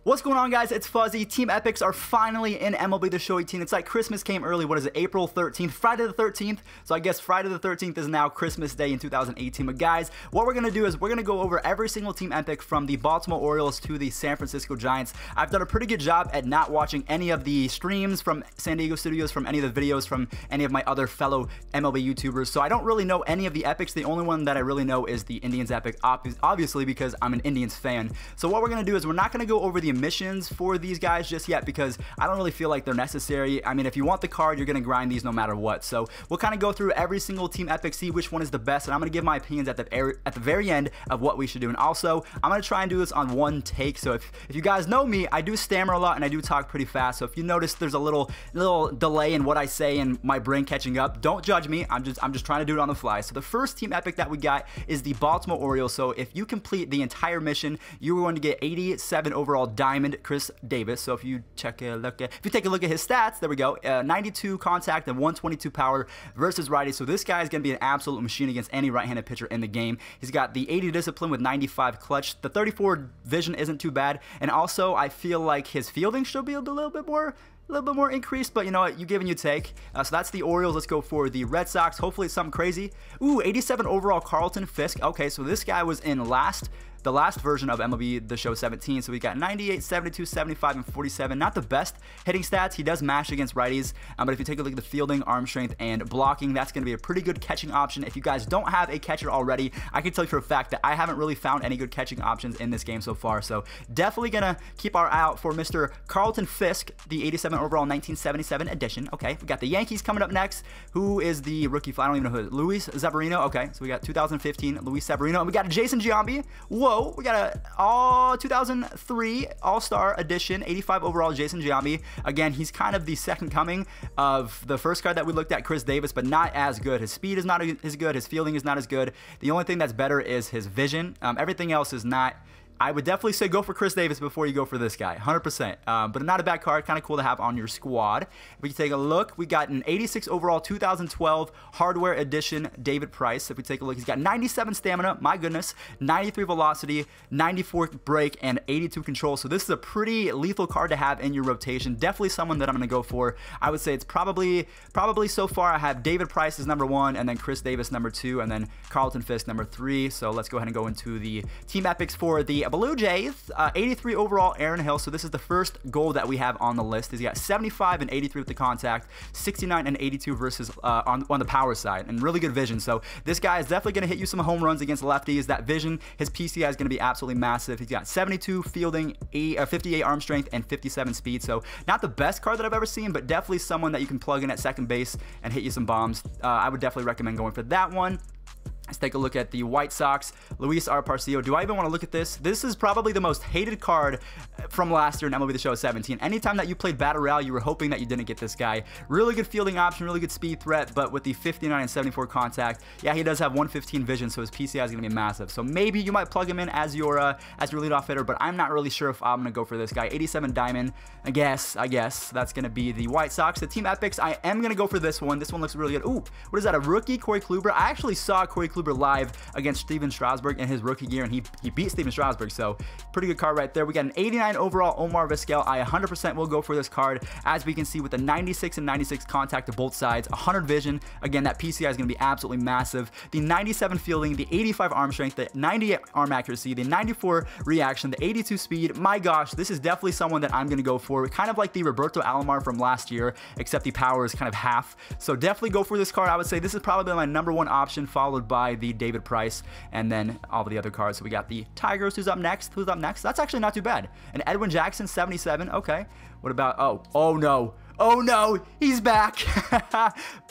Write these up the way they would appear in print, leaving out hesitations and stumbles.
What's going on, guys? It's Fuzzy. Team Epics are finally in MLB The Show 18. It's like Christmas came early. What is it? April 13th, Friday the 13th. So I guess Friday the 13th is now Christmas Day in 2018. But guys, what we're going to do is we're going to go over every single Team Epic from the Baltimore Orioles to the San Francisco Giants. I've done a pretty good job at not watching any of the streams from San Diego Studios, from any of the videos from any of my other fellow MLB YouTubers. So I don't really know any of the Epics. The only one that I really know is the Indians Epic, obviously because I'm an Indians fan. So what we're going to do is we're not going to go over the missions for these guys just yet because I don't really feel like they're necessary. I mean, if you want the card, you're going to grind these no matter what. So we'll kind of go through every single Team Epic, see which one is the best, and I'm going to give my opinions at the very end of what we should do. And also, I'm going to try and do this on one take. So if you guys know me, I do stammer a lot and I do talk pretty fast. So if you notice there's a little delay in what I say and my brain catching up, don't judge me. I'm just trying to do it on the fly. So the first Team Epic that we got is the Baltimore Orioles. So if you complete the entire mission, you're going to get 87 overall diamond Chris Davis. So if you take a look at his stats, there we go, 92 contact and 122 power versus righty. So this guy is going to be an absolute machine against any right-handed pitcher in the game. He's got the 80 discipline with 95 clutch. The 34 vision isn't too bad, and also I feel like his fielding should be a little bit more increased, but you know what, you give and you take. So that's the Orioles. Let's go for the Red Sox. Hopefully it's something crazy. Ooh, 87 overall Carlton Fisk. Okay, so this guy was in the last version of MLB The Show 17. So we got 98, 72, 75, and 47. Not the best hitting stats. He does mash against righties, but if you take a look at the fielding, arm strength, and blocking, that's going to be a pretty good catching option. If you guys don't have a catcher already, I can tell you for a fact that I haven't really found any good catching options in this game so far. So definitely going to keep our eye out for Mr. Carlton Fisk, the 87 overall 1977 edition. Okay, we got the Yankees coming up next. Who is the rookie? I don't even know who it is. Luis Severino. Okay, so we got 2015 Luis Severino, and we got a Jason Giambi. Whoa. We got a 2003 All-Star Edition, 85 overall Jayson Giambi. Again, he's kind of the second coming of the first card that we looked at, Chris Davis, but not as good. His speed is not as good. His fielding is not as good. The only thing that's better is his vision. Everything else is not. I would definitely say go for Chris Davis before you go for this guy, 100%. But not a bad card, kind of cool to have on your squad. If we take a look, we got an 86 overall 2012 Hardware Edition David Price. If we take a look, he's got 97 stamina, my goodness, 93 velocity, 94 break, and 82 control. So this is a pretty lethal card to have in your rotation. Definitely someone that I'm going to go for. I would say it's probably so far I have David Price as number 1, and then Chris Davis number 2, and then Carlton Fisk number 3. So let's go ahead and go into the Team Epics for the Blue Jays. 83 overall Aaron Hill. So this is the first goal that we have on the list. He's got 75 and 83 with the contact, 69 and 82 versus on the power side, and really good vision. So this guy is definitely going to hit you some home runs against lefties. That vision, his PCI is going to be absolutely massive. He's got 72 fielding, 58 arm strength, and 57 speed. So not the best card that I've ever seen, but definitely someone that you can plug in at second base and hit you some bombs. I would definitely recommend going for that one. Let's take a look at the White Sox. Luis R. Parcio. Do I even want to look at this? This is probably the most hated card from last year in MLB The Show 17. Anytime that you played Battle Royale, you were hoping that you didn't get this guy. Really good fielding option, really good speed threat, but with the 59 and 74 contact, yeah, he does have 115 vision, so his PCI is going to be massive. So maybe you might plug him in as your leadoff hitter, but I'm not really sure if I'm going to go for this guy. 87 diamond, I guess that's going to be the White Sox. The Team Epics, I am going to go for this one. This one looks really good. Ooh, what is that, a rookie? Corey Kluber. I actually saw Corey Kluber live against Steven Strasburg in his rookie year, and he beat Steven Strasburg, so pretty good card right there. We got an 89 overall Omar Vizquel. I 100% will go for this card, as we can see with the 96 and 96 contact to both sides, 100 vision. Again, that PCI is going to be absolutely massive. The 97 fielding, the 85 arm strength, the 98 arm accuracy, the 94 reaction, the 82 speed. My gosh, this is definitely someone that I'm going to go for, kind of like the Roberto Alomar from last year, except the power is kind of half. So definitely go for this card. I would say this is probably my number 1 option, followed by the David Price, and then all of the other cards. So we got the Tigers. Who's up next? That's actually not too bad. And Edwin Jackson, 77. Okay. What about, oh no, he's back.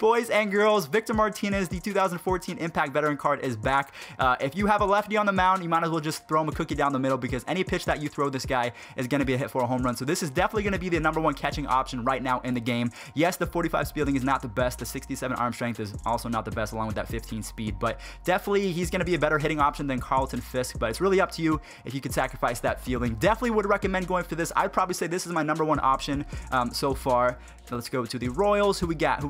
Boys and girls, Victor Martinez, the 2014 Impact Veteran card, is back. If you have a lefty on the mound, you might as well just throw him a cookie down the middle, because any pitch that you throw this guy is going to be a hit for a home run. So this is definitely going to be the number 1 catching option right now in the game. Yes, the 45 fielding is not the best. The 67 arm strength is also not the best, along with that 15 speed. But definitely he's going to be a better hitting option than Carlton Fisk. But it's really up to you if you could sacrifice that fielding. Definitely would recommend going for this. I'd probably say this is my number 1 option so far. So let's go to the Royals. Who we got?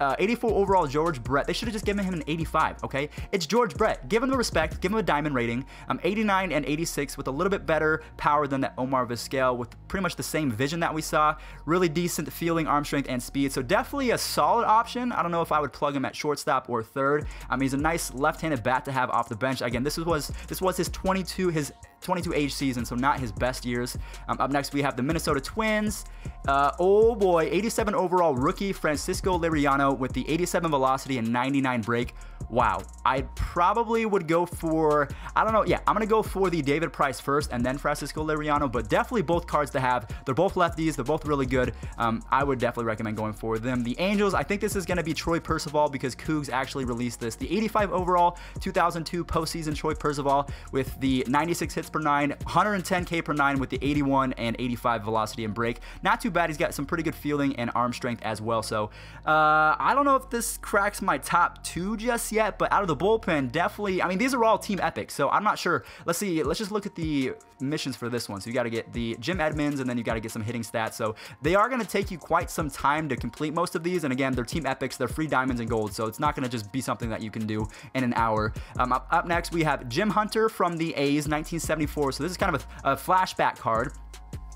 84 overall George Brett. They should have just given him an 85, okay? It's George Brett. Give him the respect. Give him a diamond rating. 89 and 86 with a little bit better power than that Omar Vizquel with pretty much the same vision that we saw. Really decent fielding, arm strength, and speed. So definitely a solid option. I don't know if I would plug him at shortstop or third. I mean, he's a nice left-handed bat to have off the bench. Again, this was his 22 age season, so not his best years. Up next, we have the Minnesota Twins. Oh boy, 87 overall rookie Francisco Liriano with the 87 velocity and 99 break. Wow, I probably would go for, I don't know, yeah, I'm going to go for the David Price first and then Francisco Liriano, but definitely both cards to have. They're both lefties. They're both really good. I would definitely recommend going for them. The Angels, I think this is going to be Troy Percival because Cougs actually released this. The 85 overall 2002 postseason Troy Percival with the 96 hits per 9, 110 K per 9 with the 81 and 85 velocity and break. Not too bad. He's got some pretty good fielding and arm strength as well. So I don't know if this cracks my top 2 just yet, but out of the bullpen, definitely, I mean, these are all team epics, so I'm not sure. Let's see, let's just look at the missions for this one. So you got to get the Jim Edmonds, and then you got to get some hitting stats. So they are going to take you quite some time to complete most of these, and again, they're team epics, they're free diamonds and gold, so it's not going to just be something that you can do in an hour. Up next, we have Jim Hunter from the A's, 1974, so this is kind of a flashback card.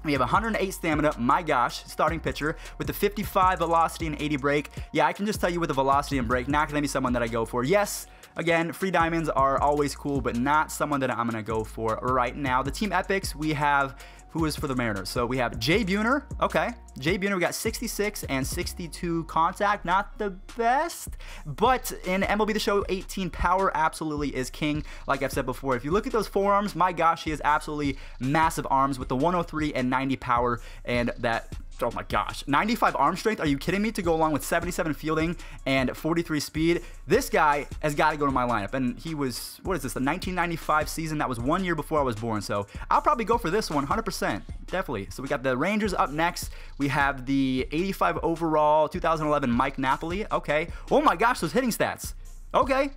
We have 108 stamina, my gosh, starting pitcher, with the 55 velocity and 80 break. Yeah, I can just tell you with the velocity and break, not going to be someone that I go for. Yes, again, free diamonds are always cool, but not someone that I'm going to go for right now. The team epics, we have, who is for the Mariners? So we have Jay Buhner. Okay, Jay Buhner, we got 66 and 62 contact. Not the best, but in MLB The Show 18, power absolutely is king. Like I've said before, if you look at those forearms, my gosh, he has absolutely massive arms with the 103 and 90 power and that, oh my gosh, 95 arm strength. Are you kidding me? To go along with 77 fielding and 43 speed. This guy has got to go to my lineup. And he was, what is this, the 1995 season? That was 1 year before I was born. So I'll probably go for this one, 100%. Definitely. So we got the Rangers up next. We have the 85 overall 2011 Mike Napoli. Okay. Oh my gosh, those hitting stats. Okay.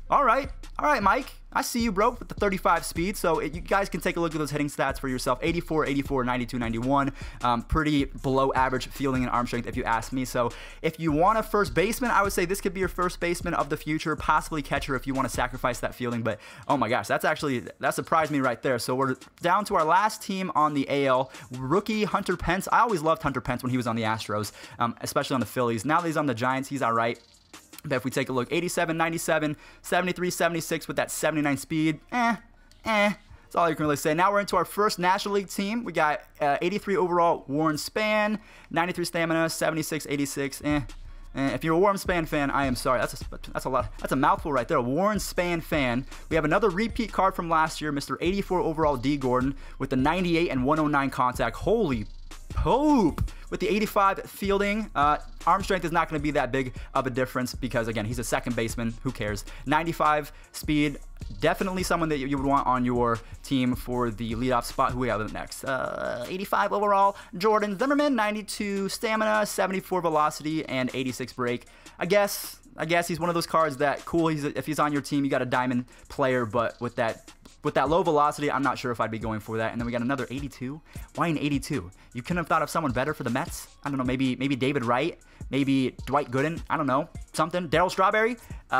All right, Mike. I see you, bro, with the 35 speed. So you guys can take a look at those hitting stats for yourself. 84, 84, 92, 91. Pretty below average fielding and arm strength, if you ask me. So if you want a first baseman, I would say this could be your first baseman of the future, possibly catcher if you want to sacrifice that fielding. But oh my gosh, that surprised me right there. So we're down to our last team on the AL, rookie Hunter Pence. I always loved Hunter Pence when he was on the Astros, especially on the Phillies. Now that he's on the Giants, he's all right. But if we take a look, 87, 97, 73, 76 with that 79 speed, that's all you can really say. Now we're into our first National League team. We got 83 overall Warren Spahn, 93 stamina, 76, 86, If you're a Warren Spahn fan, I am sorry. That's a lot. That's a mouthful right there. A Warren Spahn fan. We have another repeat card from last year, Mr. 84 overall Dee Gordon with the 98 and 109 contact. Holy Pope! With the 85 fielding, arm strength is not going to be that big of a difference because, again, he's a second baseman. Who cares? 95 speed, definitely someone that you would want on your team for the leadoff spot. Who we have next? 85 overall, Jordan Zimmermann, 92 stamina, 74 velocity, and 86 break. I guess he's one of those cards that, cool, if he's on your team, you got a diamond player, but with that low velocity, I'm not sure if I'd be going for that. And then we got another 82. Why an 82? You couldn't have thought of someone better for the Mets? I don't know, maybe David Wright, maybe Dwight Gooden, I don't know, something. Darryl Strawberry.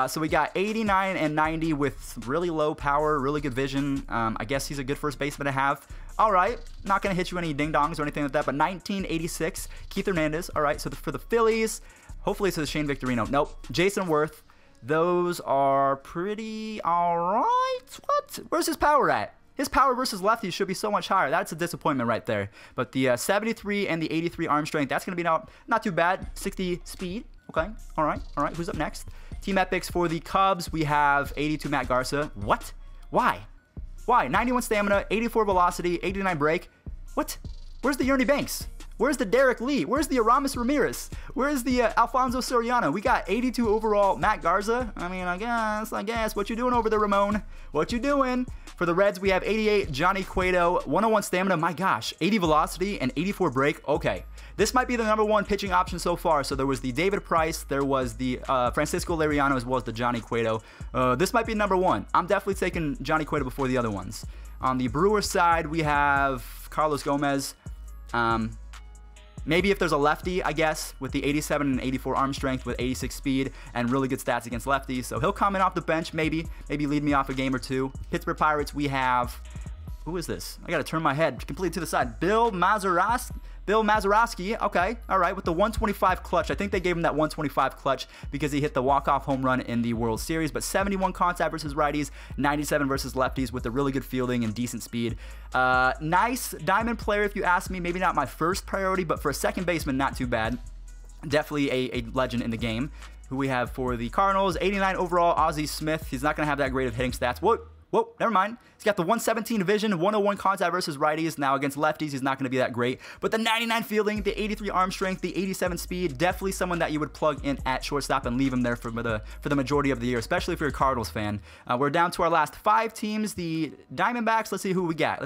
So we got 89 and 90 with really low power, really good vision. I guess he's a good first baseman to have. All right, not going to hit you any ding-dongs or anything like that, but 1986, Keith Hernandez. All right, so for the Phillies, hopefully it's Shane Victorino. Nope, Jayson Werth. Those are pretty all right. What? Where's his power at? His power versus lefties should be so much higher. That's a disappointment right there. But the 73 and the 83 arm strength, that's going to be not too bad. 60 speed. Okay. All right. Who's up next? Team epics for the Cubs. We have 82 Matt Garza. What? Why? 91 stamina, 84 velocity, 89 break. What? Where's the Ernie Banks? Where's the Derek Lee? Where's the Aramis Ramirez? Where's the Alfonso Soriano? We got 82 overall Matt Garza. I mean, I guess. What you doing over there, Ramon? What you doing? For the Reds, we have 88 Johnny Cueto, 101 stamina. My gosh, 80 velocity and 84 break. Okay, this might be the #1 pitching option so far. So there was the David Price, there was the Francisco Liriano, as well as the Johnny Cueto. This might be #1. I'm definitely taking Johnny Cueto before the other ones. On the Brewers side, we have Carlos Gomez. Maybe if there's a lefty, I guess, with the 87 and 84 arm strength with 86 speed and really good stats against lefties. So he'll come in off the bench, maybe lead me off a game or two. Pittsburgh Pirates, we have, who is this? I got to turn my head completely to the side. Bill Mazeroski, okay, all right, with the 125 clutch. I think they gave him that 125 clutch because he hit the walk-off home run in the World Series, but 71 contact versus righties, 97 versus lefties with a really good fielding and decent speed. Nice diamond player, if you ask me. Maybe not my first priority, but for a second baseman, not too bad. Definitely a legend in the game. Who we have for the Cardinals, 89 overall, Ozzie Smith. He's not going to have that great of hitting stats. Whoa, never mind. He's got the 117 vision, 101 contact versus righties. Now against lefties, he's not going to be that great. But the 99 fielding, the 83 arm strength, the 87 speed, definitely someone that you would plug in at shortstop and leave him there for the majority of the year, especially if you're a Cardinals fan. We're down to our last 5 teams. The Diamondbacks, let's see who we got.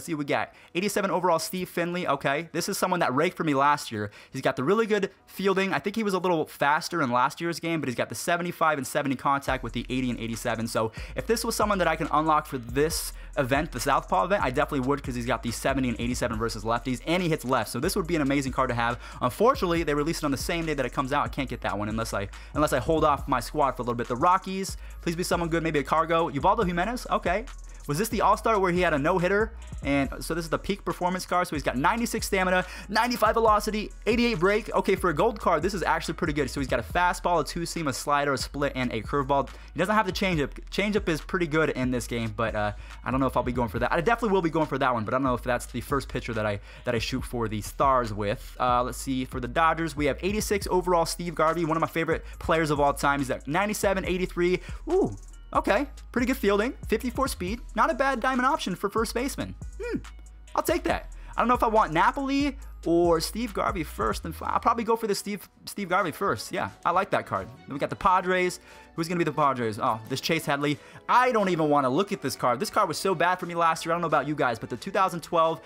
87 overall, Steve Finley. Okay, this is someone that raked for me last year. He's got the really good fielding. I think he was a little faster in last year's game, but he's got the 75 and 70 contact with the 80 and 87. So if this was someone that I can unlock for this event, the Southpaw event, I definitely would, because he's got the 70 and 87 versus lefties, and he hits left. So this would be an amazing card to have. Unfortunately, they released it on the same day that it comes out. I can't get that one unless I hold off my squad for a little bit. The Rockies, please be someone good, maybe a Cargo. Ubaldo Jimenez, okay. Was this the All-Star where he had a no-hitter? And so this is the peak performance card. So he's got 96 stamina, 95 velocity, 88 break. Okay, for a gold card, this is actually pretty good. So he's got a fastball, a two-seam, a slider, a split, and a curveball. He doesn't have the changeup. Changeup is pretty good in this game, but I don't know if I'll be going for that. I definitely will be going for that one, but I don't know if that's the first pitcher that I shoot for the Stars with. Let's see, for the Dodgers, we have 86 overall Steve Garvey, one of my favorite players of all time. He's at 97, 83. Ooh. Okay, pretty good fielding, 54 speed, not a bad diamond option for first baseman. I'll take that. I don't know if I want Napoli or Steve Garvey first. I'll probably go for the Steve Garvey first. Yeah, I like that card. Then we got the Padres. Who's going to be the Padres? Oh, this Chase Headley. I don't even want to look at this card. This card was so bad for me last year. I don't know about you guys, but the 2012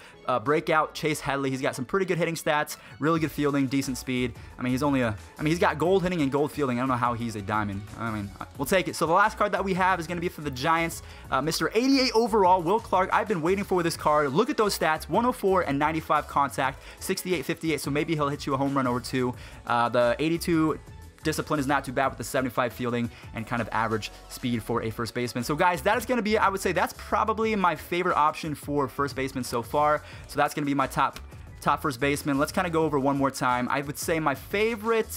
breakout Chase Headley, he's got some pretty good hitting stats, really good fielding, decent speed. I mean, he's got gold hitting and gold fielding. I don't know how he's a diamond. I mean, we'll take it. So the last card that we have is going to be for the Giants, Mr. 88 overall, Will Clark. I've been waiting for this card. Look at those stats, 104 and 95 contact, 68, 58. So maybe he'll hit you a home run or two. The 82 discipline is not too bad with the 75 fielding and kind of average speed for a first baseman. So guys, that is going to be, I would say that's probably my favorite option for first baseman so far. So that's going to be my top first baseman. Let's kind of go over one more time. I would say my favorite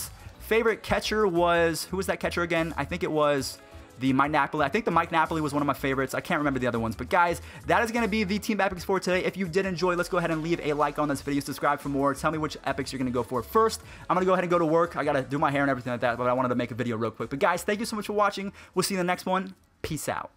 catcher was, who was that catcher again? I think it was the Mike Napoli. I think the Mike Napoli was one of my favorites. I can't remember the other ones. But guys, that is going to be the team epics for today. If you did enjoy, let's go ahead and leave a like on this video. Subscribe for more. Tell me which epics you're going to go for first. I'm going to go ahead and go to work. I got to do my hair and everything like that, but I wanted to make a video real quick. But guys, thank you so much for watching. We'll see you in the next one. Peace out.